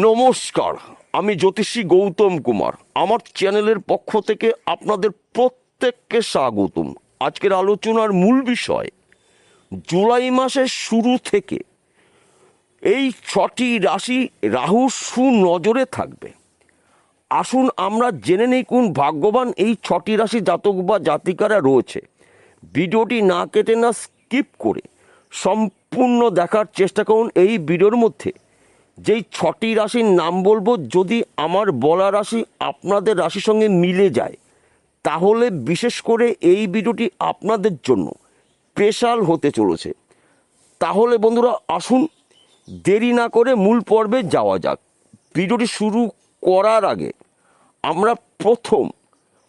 নমস্কার, আমি জ্যোতিষী গৌতম কুমার। আমার চ্যানেলের পক্ষ থেকে আপনাদের প্রত্যেককে স্বাগতম। আজকের আলোচনার মূল বিষয়, জুলাই মাসের শুরু থেকে এই 6টি রাশি রাহু সুনজরে থাকবে। আসুন আমরা জেনে নেই কোন ভাগ্যবান এই 6টি রাশি জাতক বা জাতিকারা রয়েছে। ভিডিওটি না কেটে না স্কিপ করে সম্পূর্ণ দেখার চেষ্টা করুন। এই ভিডিওর মধ্যে যেই 6টি রাশির নাম বলবো, যদি আমার বলা রাশি আপনাদের রাশির সঙ্গে মিলে যায় তাহলে বিশেষ করে এই ভিডিওটি আপনাদের জন্য স্পেশাল হতে চলেছে। তাহলে বন্ধুরা আসুন দেরি না করে মূল পর্বে যাওয়া যাক। ভিডিওটি শুরু করার আগে আমরা প্রথম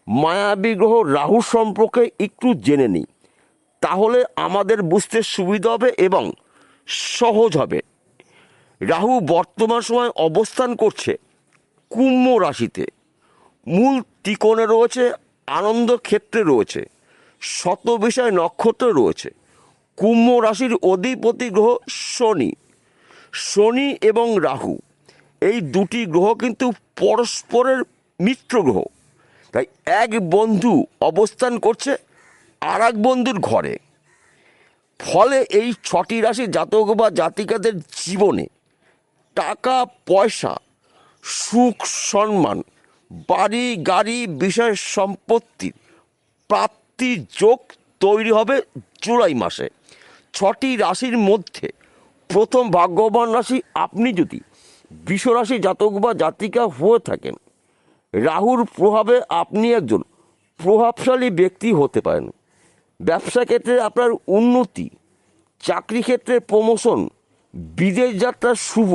মায়াবী গ্রহ রাহু সম্পর্কে একটু জেনে নিই, তাহলে আমাদের বুঝতে সুবিধা হবে এবং সহজ হবে। রাহু বর্তমান সময় অবস্থান করছে কুম্ভ রাশিতে, মূল ত্রিকোণে রয়েছে, আনন্দ ক্ষেত্রে রয়েছে, শতবিষয় নক্ষত্রে রয়েছে। কুম্ভ রাশির অধিপতি গ্রহ শনি এবং রাহু, এই দুটি গ্রহ কিন্তু পরস্পরের মিত্র গ্রহ। তাই এক বন্ধু অবস্থান করছে আর এক বন্ধুর ঘরে। ফলে এই 6টি রাশি জাতক বা জাতিকাদের জীবনে টাকা পয়সা, সুখ সম্মান, বাড়ি গাড়ি, বিষয় সম্পত্তির প্রাপ্তির যোগ তৈরি হবে জুলাই মাসে। 6টি রাশির মধ্যে প্রথম ভাগ্যবান রাশি আপনি যদি বৃষ রাশি জাতক বা জাতিকা হয়ে থাকেন, রাহুর প্রভাবে আপনি একজন প্রভাবশালী ব্যক্তি হতে পারেন। ব্যবসা ক্ষেত্রে আপনার উন্নতি, চাকরি ক্ষেত্রে প্রমোশন, বিদেশ যাত্রা শুভ,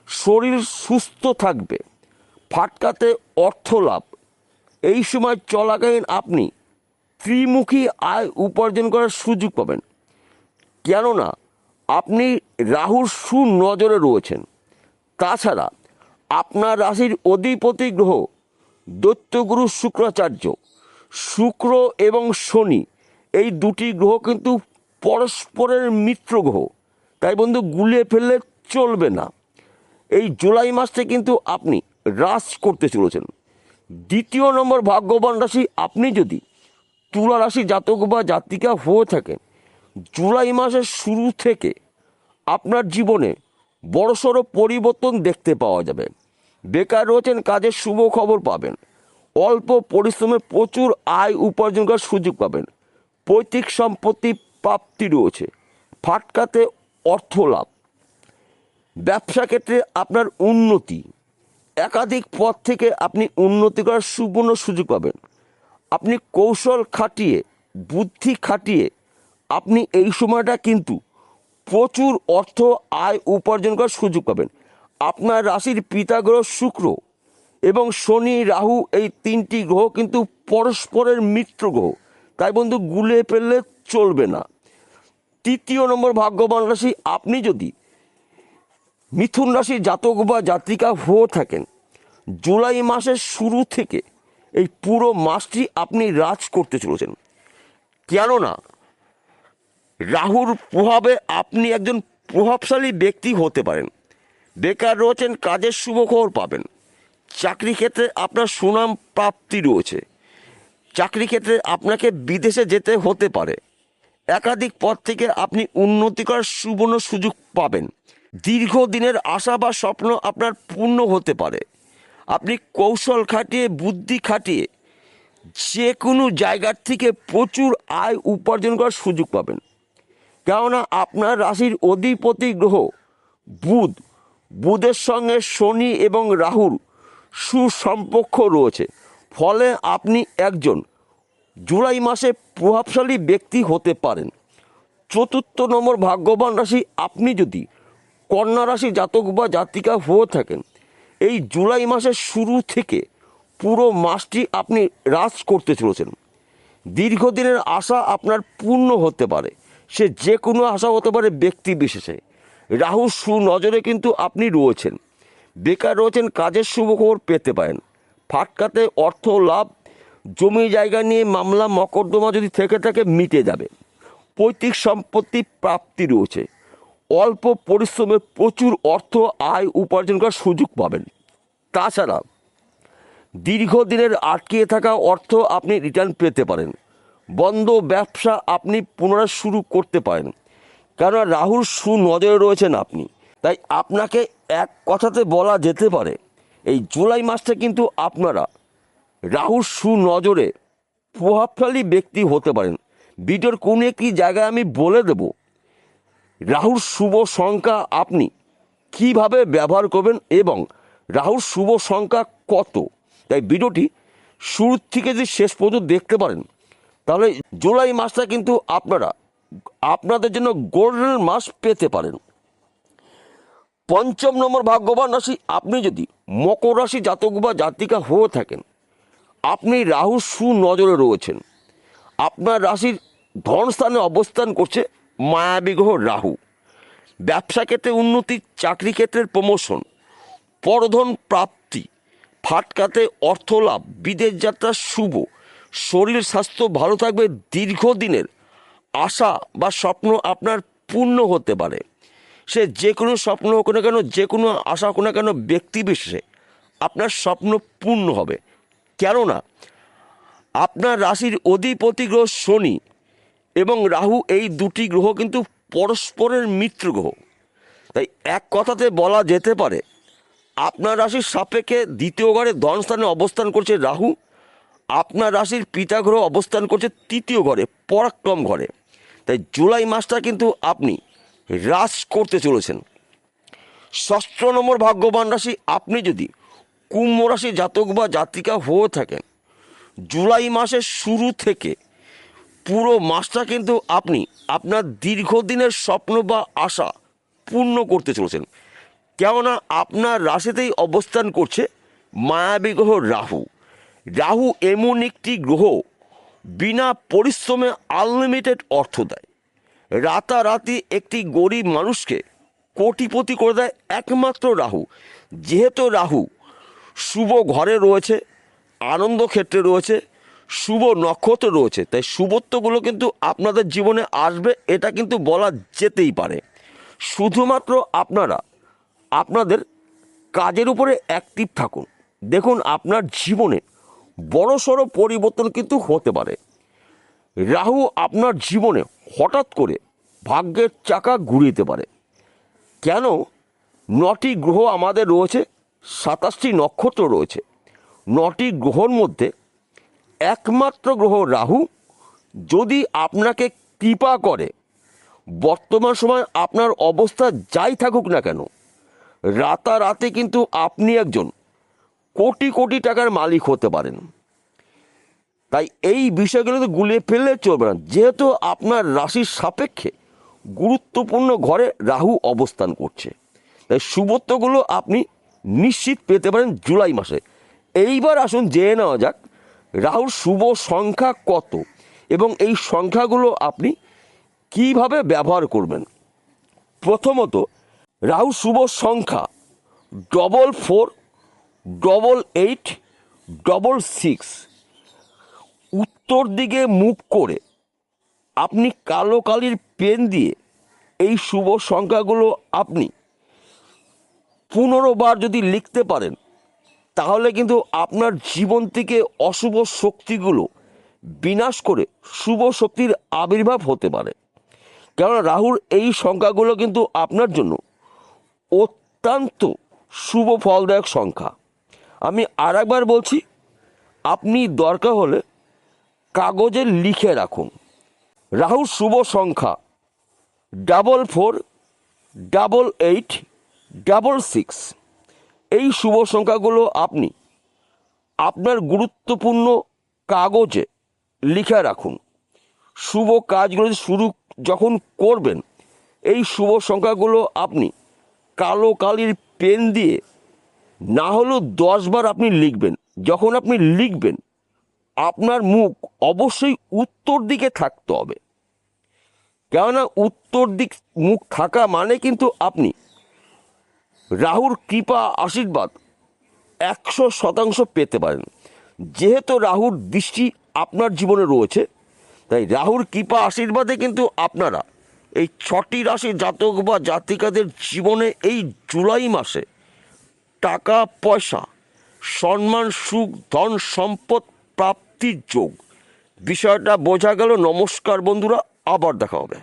শরীর সুস্থ থাকবে, ফাটকাতে অর্থ লাভ। এই সময় চলাকালীন আপনি ত্রিমুখী আয় উপার্জন করার সুযোগ পাবেন, কেননা আপনি রাহুর সুনজরে রয়েছেন। তাছাড়া আপনার রাশির অধিপতি গ্রহ দৈত্যগুরু শুক্রাচার্য, শুক্র এবং শনি, এই দুটি গ্রহ কিন্তু পরস্পরের মিত্র গ্রহ। তাই বন্ধু গুলিয়ে ফেললে চলবে না। এই জুলাই মাসে কিন্তু আপনি হ্রাস করতে চলেছেন। দ্বিতীয় নম্বর ভাগ্যবান রাশি আপনি যদি তুলা রাশি জাতক বা জাতিকা হয়ে থাকেন, জুলাই মাসের শুরু থেকে আপনার জীবনে বড়সড় পরিবর্তন দেখতে পাওয়া যাবে। বেকার রয়েছেন, কাজের শুভ খবর পাবেন, অল্প পরিশ্রমে প্রচুর আয় উপার্জন করার সুযোগ পাবেন, পৈতৃক সম্পত্তি প্রাপ্তি রয়েছে, ফাটকাতে অর্থ লাভ। ব্যবসা ক্ষেত্রে আপনার উন্নতি, একাধিক পথ থেকে আপনি উন্নতি করার সুবর্ণ সুযোগ পাবেন। আপনি কৌশল খাটিয়ে, বুদ্ধি খাটিয়ে আপনি এই সময়টা কিন্তু প্রচুর অর্থ আয় উপার্জন করার সুযোগ পাবেন। আপনার রাশির পিতা গ্রহ শুক্র এবং শনি রাহু, এই 3টি গ্রহ কিন্তু পরস্পরের মিত্র গ্রহ। তাই বন্ধু গুলিয়ে ফেললে চলবে না। তৃতীয় নম্বর ভাগ্যবান রাশি আপনি যদি মিথুন রাশির জাতক বা জাতিকা হয়ে থাকেন, জুলাই মাসের শুরু থেকে এই পুরো মাসটি আপনি রাজ করতে চলেছেন, কেননা রাহুর প্রভাবে আপনি একজন প্রভাবশালী ব্যক্তি হতে পারেন। বেকার রয়েছেন, কাজের শুভ খবর পাবেন, চাকরি ক্ষেত্রে আপনার সুনাম প্রাপ্তি রয়েছে, চাকরি ক্ষেত্রে আপনাকে বিদেশে যেতে হতে পারে, একাধিক পথ থেকে আপনি উন্নতি করার সুবর্ণ সুযোগ পাবেন, দীর্ঘদিনের আশা বা স্বপ্ন আপনার পূর্ণ হতে পারে। আপনি কৌশল খাটিয়ে, বুদ্ধি খাটিয়ে যে কোনো জায়গার থেকে প্রচুর আয় উপার্জন করার সুযোগ পাবেন, কেননা আপনার রাশির অধিপতি গ্রহ বুধের সঙ্গে শনি এবং রাহুর সুসম্পর্ক রয়েছে। ফলে আপনি একজন জুলাই মাসে প্রভাবশালী ব্যক্তি হতে পারেন। চতুর্থ নম্বর ভাগ্যবান রাশি আপনি যদি কন্যা রাশি জাতক বা জাতিকা হয়ে থাকেন, এই জুলাই মাসের শুরু থেকে পুরো মাসটি আপনি রাজ করতে চলেছেন। দীর্ঘদিনের আশা আপনার পূর্ণ হতে পারে, সে যে কোনো আশা হতে পারে ব্যক্তি বিশেষে। রাহু সুনজরে কিন্তু আপনি রয়েছেন। বেকার রয়েছেন, কাজের শুভ খবর পেতে পারেন, ফাটকাতে অর্থ লাভ, জমি জায়গা নিয়ে মামলা মকদ্দমা যদি থেকে থাকে মিটে যাবে, পৈতৃক সম্পত্তি প্রাপ্তি রয়েছে, অল্প পরিশ্রমে প্রচুর অর্থ আয় উপার্জন করার সুযোগ পাবেন। তাছাড়া দীর্ঘদিনের আটকে থাকা অর্থ আপনি রিটার্ন পেতে পারেন। বন্ধ ব্যবসা আপনি পুনরায় শুরু করতে পারেন, কেননা রাহুর সুনজরে রয়েছেন আপনি। তাই আপনাকে এক কথাতে বলা যেতে পারে এই জুলাই মাসটা কিন্তু আপনারা রাহুর সুনজরে প্রভাবশালী ব্যক্তি হতে পারেন। ভিডিওর কোনো একটি জায়গায় আমি বলে দেব রাহুর শুভ সংখ্যা আপনি কিভাবে ব্যবহার করবেন এবং রাহুর শুভ সংখ্যা কত। তাই ভিডিওটি শুরু থেকে যদি শেষ পর্যন্ত দেখতে পারেন তাহলে জুলাই মাসটা কিন্তু আপনারা আপনাদের জন্য গোল্ডেন মাস পেতে পারেন। পঞ্চম নম্বর ভাগ্যবান রাশি আপনি যদি মকর রাশি জাতক বা জাতিকা হয়ে থাকেন, আপনি রাহুর সুনজরে রয়েছেন। আপনার রাশির ধনস্থানে অবস্থান করছে মায়াবী গ্রহ রাহু। ব্যবসা ক্ষেত্রে উন্নতি, চাকরি ক্ষেত্রের প্রমোশন, পরধন প্রাপ্তি, ফাটকাতে অর্থ লাভ, বিদেশ যাত্রা শুভ, শরীর স্বাস্থ্য ভালো থাকবে, দীর্ঘদিনের আশা বা স্বপ্ন আপনার পূর্ণ হতে পারে। সে যে কোনো স্বপ্ন হোক না কেন, যে কোনো আশা হোক না কেন, ব্যক্তি বিশেষে আপনার স্বপ্ন পূর্ণ হবে। কেননা আপনার রাশির অধিপতি গ্রহ শনি এবং রাহু, এই দুটি গ্রহ কিন্তু পরস্পরের মিত্র গ্রহ। তাই এক কথাতে বলা যেতে পারে আপনার রাশির সাপেক্ষে দ্বিতীয় ঘরে ধনস্থানে অবস্থান করছে রাহু। আপনার রাশির পিতা গ্রহ অবস্থান করছে তৃতীয় ঘরে, পরাক্রম ঘরে। তাই জুলাই মাসটা কিন্তু আপনি হ্রাস করতে চলেছেন। ষষ্ঠ নম্বর ভাগ্যবান রাশি আপনি যদি কুম্ভ রাশি জাতক বা জাতিকা হয়ে থাকেন, জুলাই মাসের শুরু থেকে পুরো মাসটা কিন্তু আপনি আপনার দীর্ঘদিনের স্বপ্ন বা আশা পূর্ণ করতে চলেছেন। কেননা আপনার রাশিতেই অবস্থান করছে মায়াবী গ্রহ রাহু। রাহু এমন একটি গ্রহ বিনা পরিশ্রমে আনলিমিটেড অর্থ দেয়। রাতারাতি একটি গরিব মানুষকে কোটিপতি করে দেয় একমাত্র রাহু। যেহেতু রাহু শুভ ঘরে রয়েছে, আনন্দ ক্ষেত্রে রয়েছে, শুভ নক্ষত্র রয়েছে, তাই শুভত্বগুলো কিন্তু আপনাদের জীবনে আসবে, এটা কিন্তু বলা যেতেই পারে। শুধুমাত্র আপনারা আপনাদের কাজের উপরে অ্যাক্টিভ থাকুন। দেখুন আপনার জীবনে বড়সড় পরিবর্তন কিন্তু হতে পারে। রাহু আপনার জীবনে হঠাৎ করে ভাগ্যের চাকা ঘুরিয়ে দিতে পারে। কেন? 9টি গ্রহ আমাদের রয়েছে, 27টি নক্ষত্র রয়েছে। 9টি গ্রহর মধ্যে একমাত্র গ্রহ রাহু যদি আপনাকে কৃপা করে, বর্তমান সময় আপনার অবস্থা যাই থাকুক না কেন, রাতারাতি কিন্তু আপনি একজন কোটি কোটি টাকার মালিক হতে পারেন। তাই এই বিষয়গুলো তো গুলিয়ে ফেললে চলবে না। যেহেতু আপনার রাশির সাপেক্ষে গুরুত্বপূর্ণ ঘরে রাহু অবস্থান করছে, তাই শুভত্বগুলো আপনি নিশ্চিত পেতে পারেন জুলাই মাসে। এইবার আসুন জেনে নেওয়া যাক রাহুর শুভ সংখ্যা কত এবং এই সংখ্যাগুলো আপনি কিভাবে ব্যবহার করবেন। প্রথমত, রাহু শুভ সংখ্যা 448866। উত্তর দিকে মুখ করে আপনি কালো কালির পেন দিয়ে এই শুভ সংখ্যাগুলো আপনি 15 বার যদি লিখতে পারেন তাহলে কিন্তু আপনার জীবন থেকে অশুভ শক্তিগুলো বিনাশ করে শুভ শক্তির আবির্ভাব হতে পারে। কেননা রাহুর এই সংখ্যাগুলো কিন্তু আপনার জন্য অত্যন্ত শুভ ফলদায়ক সংখ্যা। আমি আরেকবার বলছি, আপনি দরকার হলে কাগজে লিখে রাখুন। রাহুর শুভ সংখ্যা 448866। এই শুভ সংখ্যাগুলো আপনি আপনার গুরুত্বপূর্ণ কাগজে লিখে রাখুন। শুভ কাজগুলো শুরু যখন করবেন, এই শুভ সংখ্যাগুলো আপনি কালো কালির পেন দিয়ে না হলেও 10 বার আপনি লিখবেন। যখন আপনি লিখবেন আপনার মুখ অবশ্যই উত্তর দিকে থাকতে হবে। কেননা উত্তর দিক মুখ থাকা মানে কিন্তু আপনি রাহুর কৃপা আশীর্বাদ 100% পেতে পারেন। যেহেতু রাহুর দৃষ্টি আপনার জীবনে রয়েছে, তাই রাহুর কৃপা আশীর্বাদে কিন্তু আপনারা এই 6টি রাশি জাতক বা জাতিকাদের জীবনে এই জুলাই মাসে টাকা পয়সা, সম্মান, সুখ, ধন সম্পদ প্রাপ্তির যোগ। বিষয়টা বোঝা গেল। নমস্কার বন্ধুরা, আবার দেখা হবে।